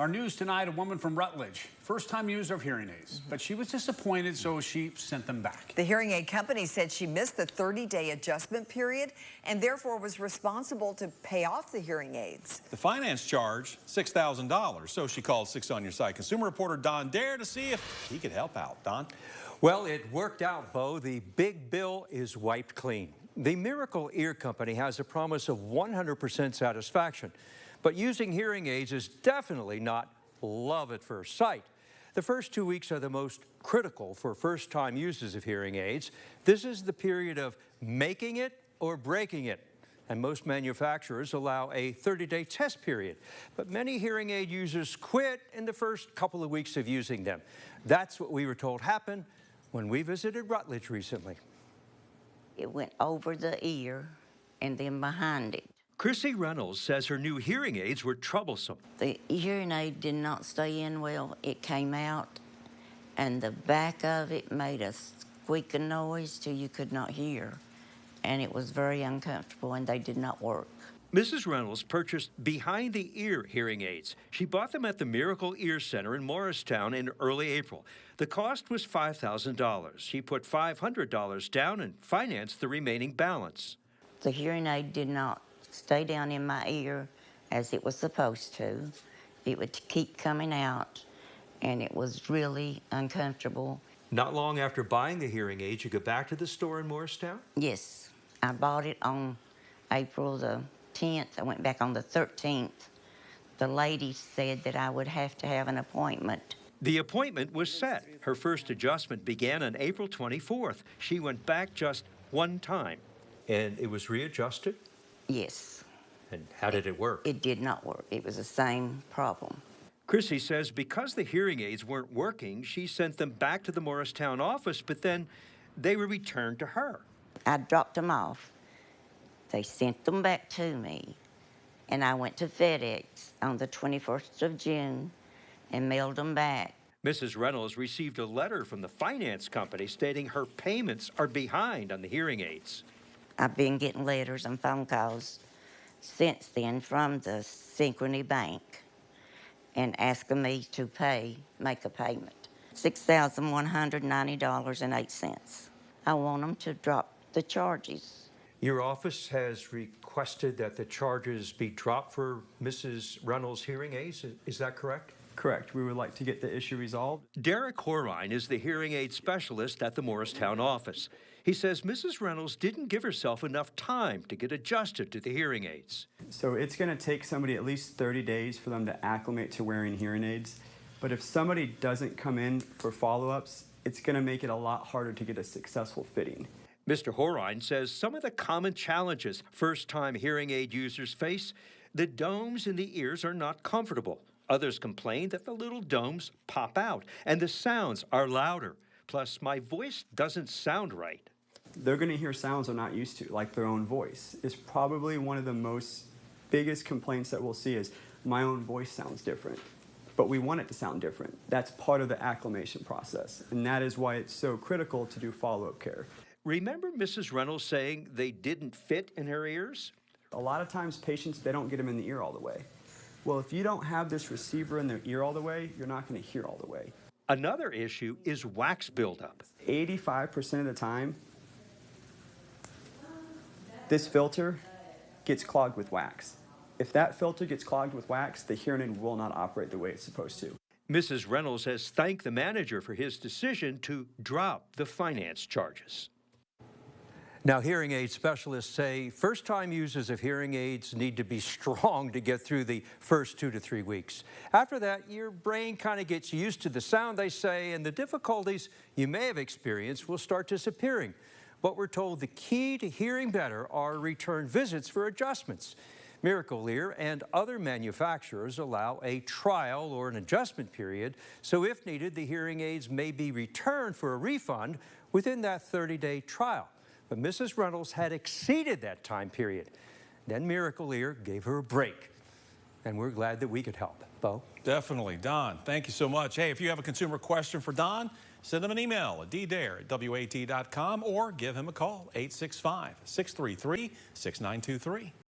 Our news tonight, a woman from Rutledge, first-time user of hearing aids, but she was disappointed, so she sent them back. The hearing aid company said she missed the 30-day adjustment period and therefore was responsible to pay off the hearing aids. The finance charge, $6,000, so she called 6 on Your Side consumer reporter Don Dare to see if he could help out. Don? Well, it worked out, Bo. The big bill is wiped clean. The Miracle Ear Company has a promise of 100% satisfaction. But using hearing aids is definitely not love at first sight. The first 2 weeks are the most critical for first-time users of hearing aids. This is the period of making it or breaking it. And most manufacturers allow a 30-day test period. But many hearing aid users quit in the first couple of weeks of using them. That's what we were told happened when we visited Rutledge recently. It went over the ear and then behind it. Chrissy Reynolds says her new hearing aids were troublesome. The hearing aid did not stay in well. It came out, and the back of it made a squeaking noise till you could not hear. And it was very uncomfortable, and they did not work. Mrs. Reynolds purchased behind-the-ear hearing aids. She bought them at the Miracle Ear Center in Morristown in early April. The cost was $5,000. She put $500 down and financed the remaining balance. The hearing aid did not stay down in my ear as it was supposed to. It would keep coming out, and it was really uncomfortable. Not long after buying the hearing aids, you go back to the store in Morristown? Yes, I bought it on April the 10th. I went back on the 13th. The lady said that I would have to have an appointment. The appointment was set. Her first adjustment began on April 24th. She went back just one time. And it was readjusted? Yes. And how did it work? It did not work. It was the same problem. Chrissy says because the hearing aids weren't working, she sent them back to the Morristown office, but then they were returned to her. I dropped them off. They sent them back to me, and I went to FedEx on the 21st of June and mailed them back. Mrs. Reynolds received a letter from the finance company stating her payments are behind on the hearing aids. I've been getting letters and phone calls since then from the Synchrony Bank and asking me to make a payment. $6,190.08. I want them to drop the charges. Your office has requested that the charges be dropped for Mrs. Reynolds' hearing aids. Is that correct? Correct. We would like to get the issue resolved. Derek Horine is the hearing aid specialist at the Morristown office. He says Mrs. Reynolds didn't give herself enough time to get adjusted to the hearing aids. So it's going to take somebody at least 30 days for them to acclimate to wearing hearing aids. But if somebody doesn't come in for follow-ups, it's going to make it a lot harder to get a successful fitting. Mr. Horine says some of the common challenges first-time hearing aid users face, the domes in the ears are not comfortable. Others complain that the little domes pop out and the sounds are louder. Plus, my voice doesn't sound right. They're going to hear sounds they're not used to, like their own voice. It's probably one of the biggest complaints that we'll see is, my own voice sounds different. But we want it to sound different. That's part of the acclimation process, and that is why it's so critical to do follow-up care. Remember Mrs. Reynolds saying they didn't fit in her ears? A lot of times patients, they don't get them in the ear all the way. Well, if you don't have this receiver in their ear all the way, you're not going to hear all the way. Another issue is wax buildup. 85% of the time, this filter gets clogged with wax. If that filter gets clogged with wax, the hearing aid will not operate the way it's supposed to. Mrs. Reynolds has thanked the manager for his decision to drop the finance charges. Now, hearing aid specialists say first-time users of hearing aids need to be strong to get through the first 2 to 3 weeks. After that, your brain kind of gets used to the sound, they say, and the difficulties you may have experienced will start disappearing. But we're told the key to hearing better are return visits for adjustments. Miracle Ear and other manufacturers allow a trial or an adjustment period, so if needed, the hearing aids may be returned for a refund within that 30-day trial. But Mrs. Reynolds had exceeded that time period. Then Miracle Ear gave her a break, and we're glad that we could help. Bo? Definitely. Don, thank you so much. Hey, if you have a consumer question for Don, send him an email at ddare@wat.com or give him a call, 865-633-6923.